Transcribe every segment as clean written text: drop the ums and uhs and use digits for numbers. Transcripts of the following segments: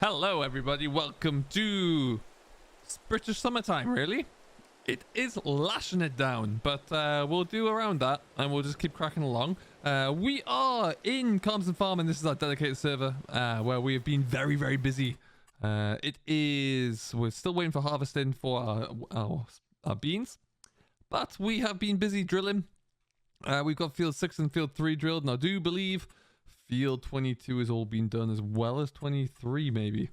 Hello everybody, welcome to British summertime, really. It is lashing it down, but we'll do around that and we'll just keep cracking along. We are in Calmsden Farm and this is our dedicated server where we have been very busy. We're still waiting for harvesting for our beans, but we have been busy drilling. We've got field 6 and field 3 drilled, and I do believe field 22 has all been done as well as 23 maybe.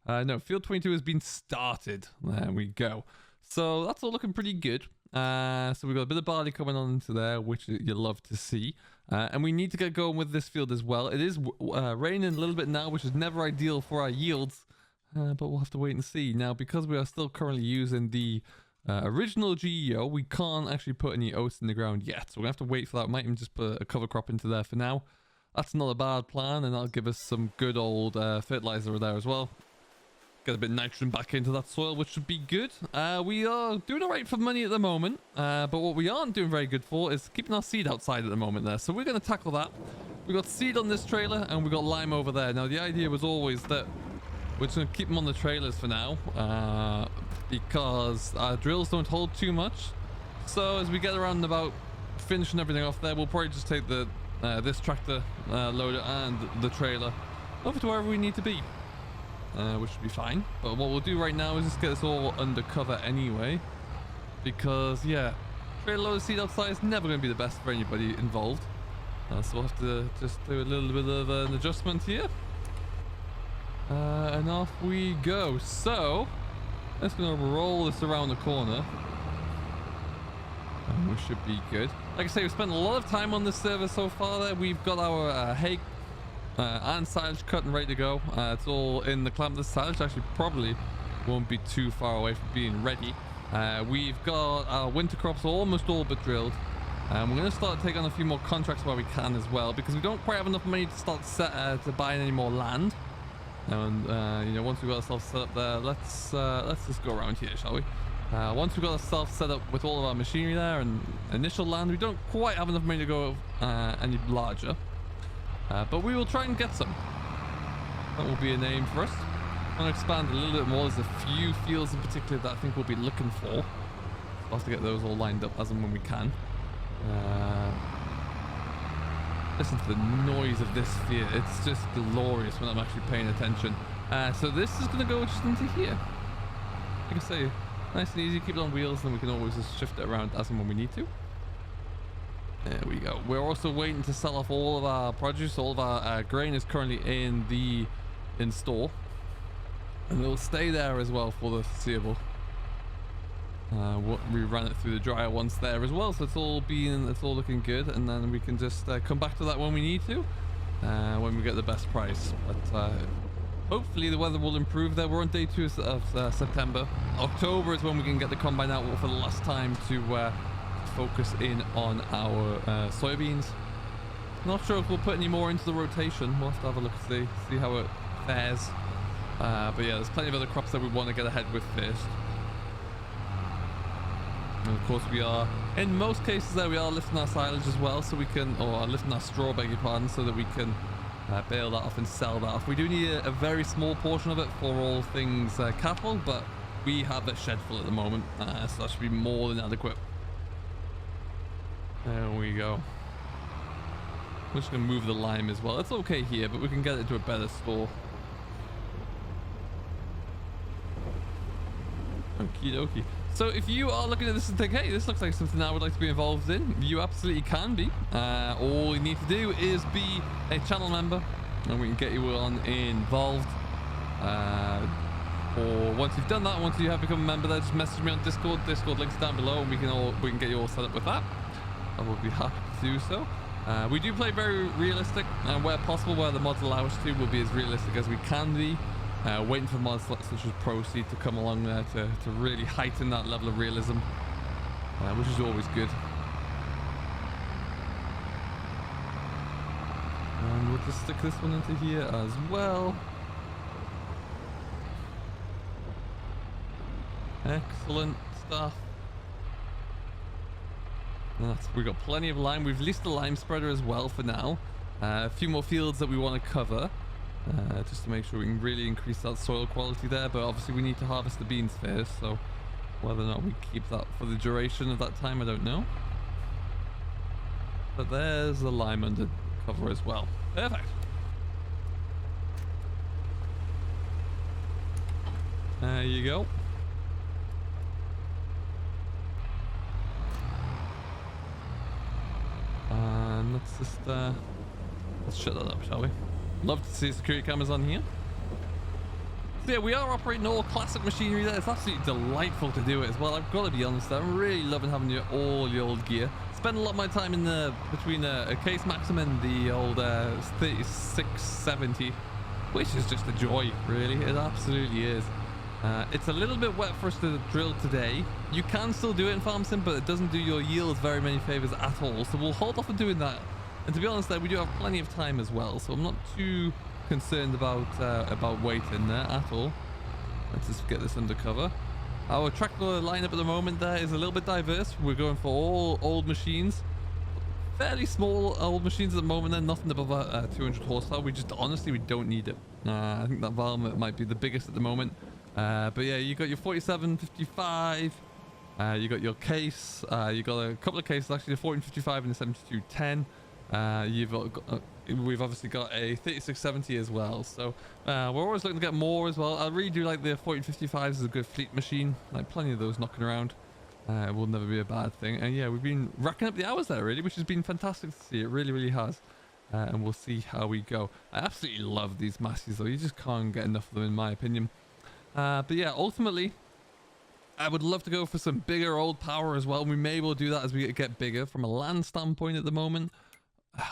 No, field 22 has been started. There we go. So that's all looking pretty good. So we've got a bit of barley coming on into there, which you love to see. And we need to get going with this field as well. It is raining a little bit now, which is never ideal for our yields. But we'll have to wait and see. Now, because we are still currently using the original GEO, we can't actually put any oats in the ground yet. So we're going to have to wait for that. Might even just put a cover crop into there for now. That's not a bad plan, and that'll give us some good old fertilizer there as well. Get a bit of nitrogen back into that soil, which should be good. We are doing alright for money at the moment, but what we aren't doing very good for is keeping our seed outside at the moment there. So we're going to tackle that. We've got seed on this trailer, and we've got lime over there. Now, the idea was always that we're just going to keep them on the trailers for now, because our drills don't hold too much. So as we get around about finishing everything off there, we'll probably just take this tractor loader and the trailer over to wherever we need to be, which should be fine. But what we'll do right now is just get this all under cover anyway, because yeah, trailer load of seed outside is never going to be the best for anybody involved. So we'll have to just do a little bit of an adjustment here, and off we go. So let's going to roll this around the corner. We should be good. Like I say, we've spent a lot of time on this server so far there. We've got our hay and silage cut and ready to go. It's all in the clamp. The silage actually probably won't be too far away from being ready. We've got our winter crops almost all but drilled. We're going to start taking on a few more contracts where we can as well, because we don't quite have enough money to start to buy any more land. And you know, once we've got ourselves set up there, let's just go around here, shall we? Once we've got ourselves set up with all of our machinery there and initial land, we don't quite have enough money to go any larger, but we will try and get some. That will be a name for us. I'm going to expand a little bit more. There's a few fields in particular that I think we'll be looking for. We'll have to get those all lined up as and when we can. Listen to the noise of this field. It's just glorious when I'm actually paying attention. So this is going to go just into here. Like I say, nice and easy, keep it on wheels, and we can always just shift it around as and when we need to. There we go. We're also waiting to sell off all of our produce. All of our grain is currently in store, and it'll stay there as well for the foreseeable. We ran it through the dryer once there as well, so it's all looking good, and then we can just come back to that when we need to, when we get the best price. But hopefully the weather will improve there. We're on day 2 of September. October is when we can get the combine out for the last time to focus in on our soybeans. Not sure if we'll put any more into the rotation. We'll have to have a look to see how it fares. But yeah, there's plenty of other crops that we want to get ahead with first. And of course we are, in most cases there, we are lifting our silage as well, so we can, or lifting our straw, beg your pardon, so that we can bale that off and sell that off. We do need a very small portion of it for all things cattle, but we have a shed full at the moment, so that should be more than adequate. There we go. We're just going to move the lime as well. It's okay here, but we can get it to a better store. Okie dokie. So if you are looking at this and think, hey, this looks like something I would like to be involved in, you absolutely can be. All you need to do is be a channel member, and we can get you on involved. Or once you've done that, once you have become a member there, just message me on Discord. Discord links down below, and we can get you all set up with that. I will be happy to do so. We do play very realistic, and where possible, where the mods allow us to, we'll be as realistic as we can be. Waiting for mods such as Proceed to come along there to really heighten that level of realism, which is always good. And we'll just stick this one into here as well. Excellent stuff. We've got plenty of lime. We've leased the lime spreader as well for now. A few more fields that we want to cover. just to make sure we can really increase that soil quality there. But obviously we need to harvest the beans first, so whether or not we keep that for the duration of that time, I don't know. But there's the lime under cover as well. Perfect. There you go. And let's just let's shut that up, shall we? Love to see security cameras on here. So yeah, we are operating all classic machinery there. It's absolutely delightful to do it as well. I've got to be honest, I'm really loving having all the old gear. Spend a lot of my time in the between a Case Maxim and the old 3670, which is just a joy, really. It absolutely is. It's a little bit wet for us to drill today. You can still do it in farm sim, but it doesn't do your yields very many favors at all. So we'll hold off on doing that. And to be honest, there we do have plenty of time as well. So I'm not too concerned about waiting there at all. Let's just get this undercover. Our tractor lineup at the moment there is a little bit diverse. We're going for all old machines. Fairly small old machines at the moment. They're nothing above 200 horsepower. We just honestly, we don't need it. I think that Valmet might be the biggest at the moment. But yeah, you got your 4755, you got your Case, you got a couple of cases actually, the 1455 and the 7210. We've obviously got a 3670 as well, so we're always looking to get more as well. I really do like the 1455s as a good fleet machine, like plenty of those knocking around. It will never be a bad thing. And yeah, we've been racking up the hours there really, which has been fantastic to see. It really, really has. And we'll see how we go. I absolutely love these masses though. You just can't get enough of them in my opinion. But yeah, ultimately, I would love to go for some bigger old power as well. We may be able to do that as we get bigger. From a land standpoint at the moment,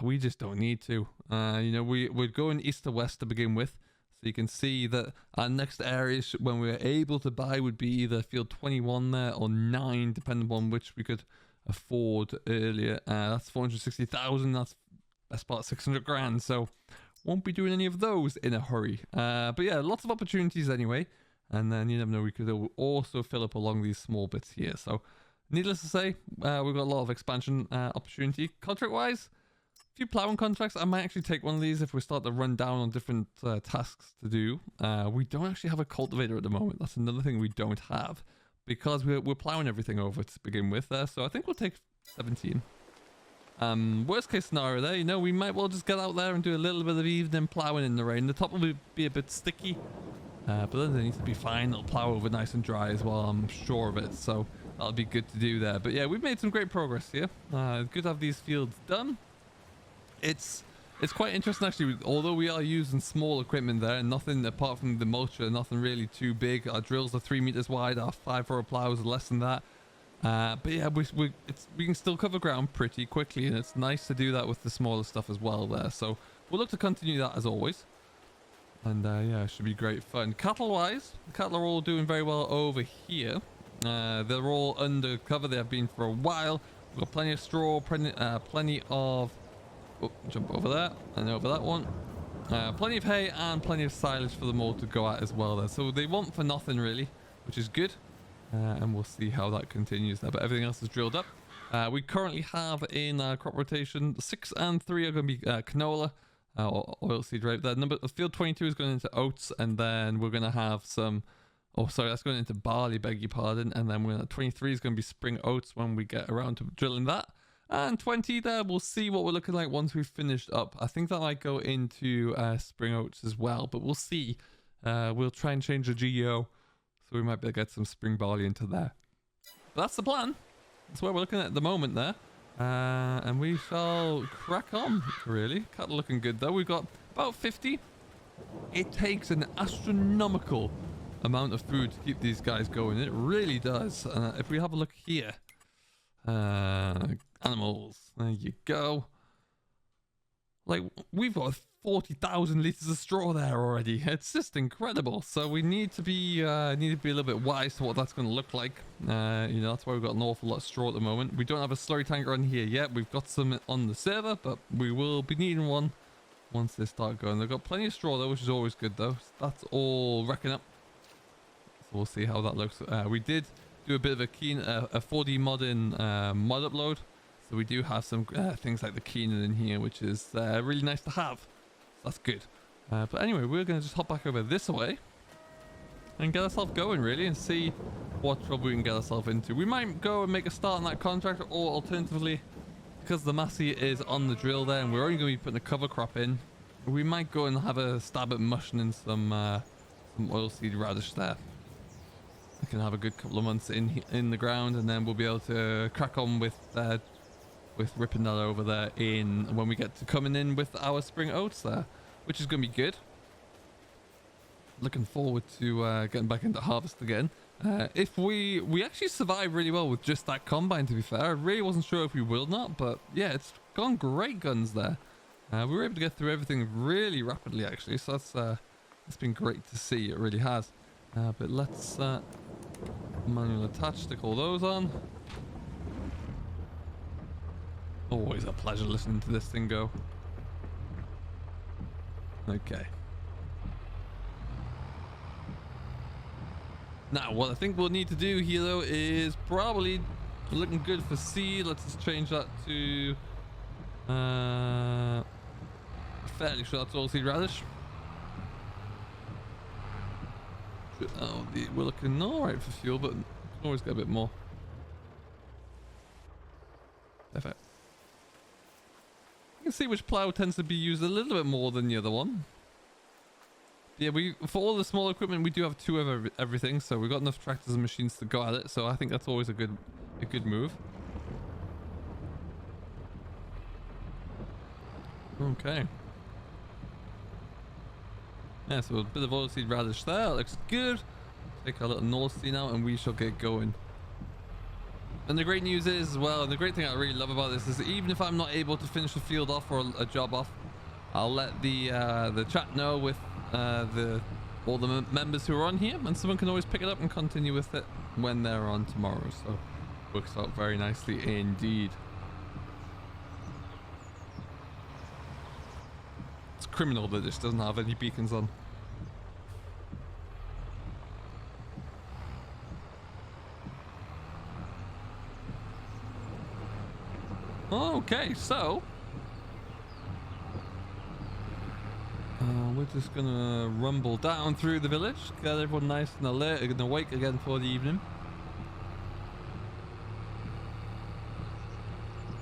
we just don't need to. You know, we're going east to west to begin with. So you can see that our next areas when we're able to buy would be either field 21 there or 9, depending on which we could afford earlier. That's 460,000. That's best part 600 grand. So won't be doing any of those in a hurry. But yeah, lots of opportunities anyway. And then you never know, we could also fill up along these small bits here. So needless to say, we've got a lot of expansion opportunity. Contract-wise, a few plowing contracts. I might actually take one of these if we start to run down on different tasks to do. We don't actually have a cultivator at the moment. That's another thing we don't have. Because we're plowing everything over to begin with there. So I think we'll take 17. Worst case scenario there, you know, we might well just get out there and do a little bit of evening plowing in the rain. The top will be a bit sticky. But then it needs to be fine. It'll plow over nice and dry as well, I'm sure of it. So that'll be good to do there. But yeah, we've made some great progress here. Good to have these fields done. It's quite interesting actually, although we are using small equipment there, nothing apart from the mulcher, nothing really too big. Our drills are 3 meters wide, our 5-row plows are less than that. But yeah, we can still cover ground pretty quickly, and it's nice to do that with the smaller stuff as well there. So we'll look to continue that as always. And yeah, it should be great fun. Cattle-wise, the cattle are all doing very well over here. They're all under cover. They have been for a while. We've got plenty of straw, plenty of... Oh, jump over that and over that one. Plenty of hay and plenty of silage for them all to go at as well there. So they want for nothing really, which is good. And we'll see how that continues there. But everything else is drilled up. We currently have in crop rotation 6 and 3 are going to be canola. Or oilseed right there. Field 22 is going into oats, and then we're going to have some... Oh, sorry, that's going into barley, beg your pardon. And then 23 is going to be spring oats when we get around to drilling that. And 20 there, we'll see what we're looking like once we've finished up. I think that might go into spring oats as well, but we'll see. We'll try and change the GEO, so we might be able to get some spring barley into there. But that's the plan. That's where we're looking at the moment there. And we shall crack on, really. Cattle looking good though. We've got about 50. It takes an astronomical amount of food to keep these guys going. It really does. If we have a look here, animals, there you go. Like, we've got 40,000 liters of straw there already. It's just incredible. So we need to be a little bit wise to what that's going to look like. You know, that's why we've got an awful lot of straw at the moment. We don't have a slurry tanker on here yet. We've got some on the server, but we will be needing one once they start going. They've got plenty of straw though, which is always good though. So that's all wrecking up. So we'll see how that looks. We did do a bit of a 4D modern mod upload. So we do have some things like the Keenan in here, which is really nice to have. So that's good. But anyway, we're going to just hop back over this way and get ourselves going, really, and see what trouble we can get ourselves into. We might go and make a start on that contract, or alternatively, because the Massey is on the drill there and we're only going to be putting a cover crop in, we might go and have a stab at mushing in some oilseed radish there. We can have a good couple of months in the ground, and then we'll be able to crack on with ripping that over there in when we get to coming in with our spring oats there, which is going to be good. Looking forward to getting back into harvest again. If we actually survived really well with just that combine, to be fair. I really wasn't sure if we will or not, but yeah, it's gone great guns there. We were able to get through everything really rapidly, actually, so that's been great to see. It really has. But let's manual attach, stick all those on. Always a pleasure listening to this thing go. Okay. Now, what I think we'll need to do here, though, is probably looking good for seed. Let's just change that to fairly sure that's oilseed radish. Oh, we're looking all right for fuel, but we can always get a bit more. Perfect. You can see which plow tends to be used a little bit more than the other one. Yeah, for all the small equipment, we do have 2 of everything, so we've got enough tractors and machines to go at it. So I think that's always a good move. Okay. Yeah, so a bit of oilseed radish there. That looks good. Take our little North Sea now, and we shall get going. And the great news is, as well, and the great thing I really love about this is that even if I'm not able to finish a field off or a job off, I'll let the chat know with all the members who are on here, and someone can always pick it up and continue with it when they're on tomorrow. So works out very nicely indeed. It's criminal that this doesn't have any beacons on. Okay, so we're just gonna rumble down through the village, get everyone nice and alert and awake again for the evening,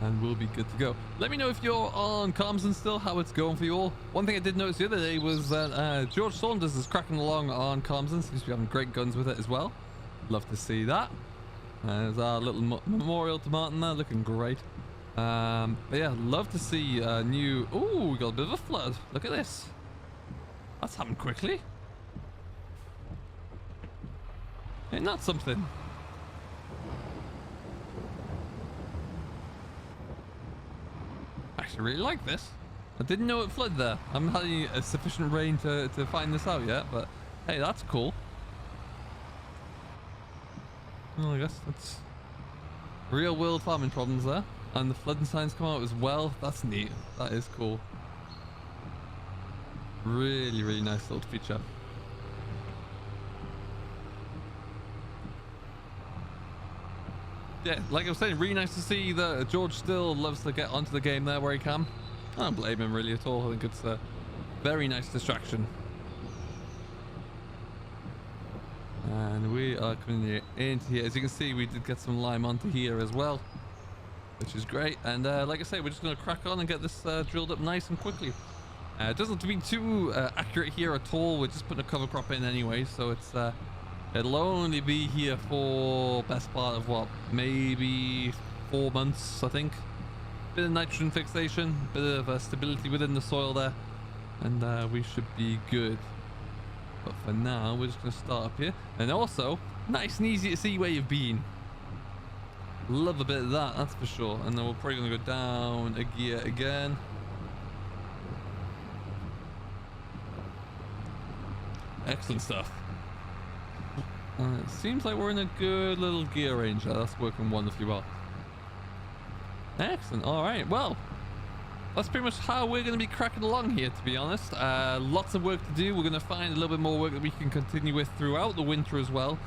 and we'll be good to go. Let me know if you're on Calmsden still, how it's going for you all. One thing I did notice the other day was that George Saunders is cracking along on Calmsden. Seems to be having great guns with it as well. Love to see that. There's our little memorial to Martin there, looking great. But yeah, love to see new. Ooh, we got a bit of a flood. Look at this. That's happened quickly. Ain't that something? Actually really like this. I didn't know it flooded there. I haven't had any sufficient rain to find this out yet, but hey, that's cool. Well, I guess that's real world farming problems there. And the flooding signs come out as well. That's neat. That is cool. Really, really nice little feature. Yeah, like I was saying, really nice to see that George still loves to get onto the game there where he can. I don't blame him really at all. I think it's a very nice distraction. And we are coming into here. As you can see, we did get some lime onto here as well, which is great. And like I say, we're just going to crack on and get this drilled up nice and quickly. It doesn't have to be too accurate here at all. We're just putting a cover crop in anyway, so it's it'll only be here for best part of what, maybe 4 months, I think. Bit of nitrogen fixation, bit of stability within the soil there, and we should be good. But for now, we're just going to start up here. And also, nice and easy to see where you've been. Love a bit of that, that's for sure. And then we're probably going to go down a gear again. Excellent stuff. It seems like we're in a good little gear range there. That's working wonderfully well. Excellent. All right. Well, that's pretty much how we're going to be cracking along here, to be honest. Lots of work to do. We're going to find a little bit more work that we can continue with throughout the winter as well.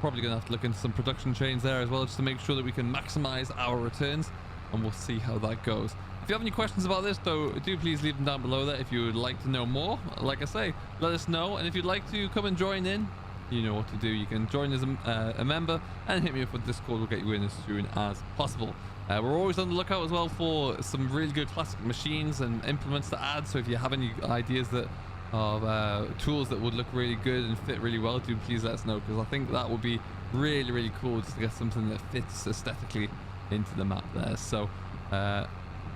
Probably going to have to look into some production chains there as well, just to make sure that we can maximize our returns, and we'll see how that goes. If you have any questions about this, though, do please leave them down below there if you would like to know more. Like I say, let us know. And if you'd like to come and join in, you know what to do. You can join as a member and hit me up with Discord. We'll get you in as soon as possible. We're always on the lookout as well for some really good classic machines and implements to add. So if you have any ideas that of tools that would look really good and fit really well, do please let us know, because I think that would be really, really cool just to get something that fits aesthetically into the map there. So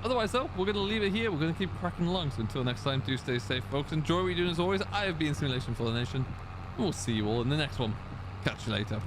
otherwise though, we're going to leave it here. We're going to keep cracking along. So until next time, do stay safe, folks. Enjoy what you're doing as always. I have been Simulation for the Nation, and we'll see you all in the next one. Catch you later.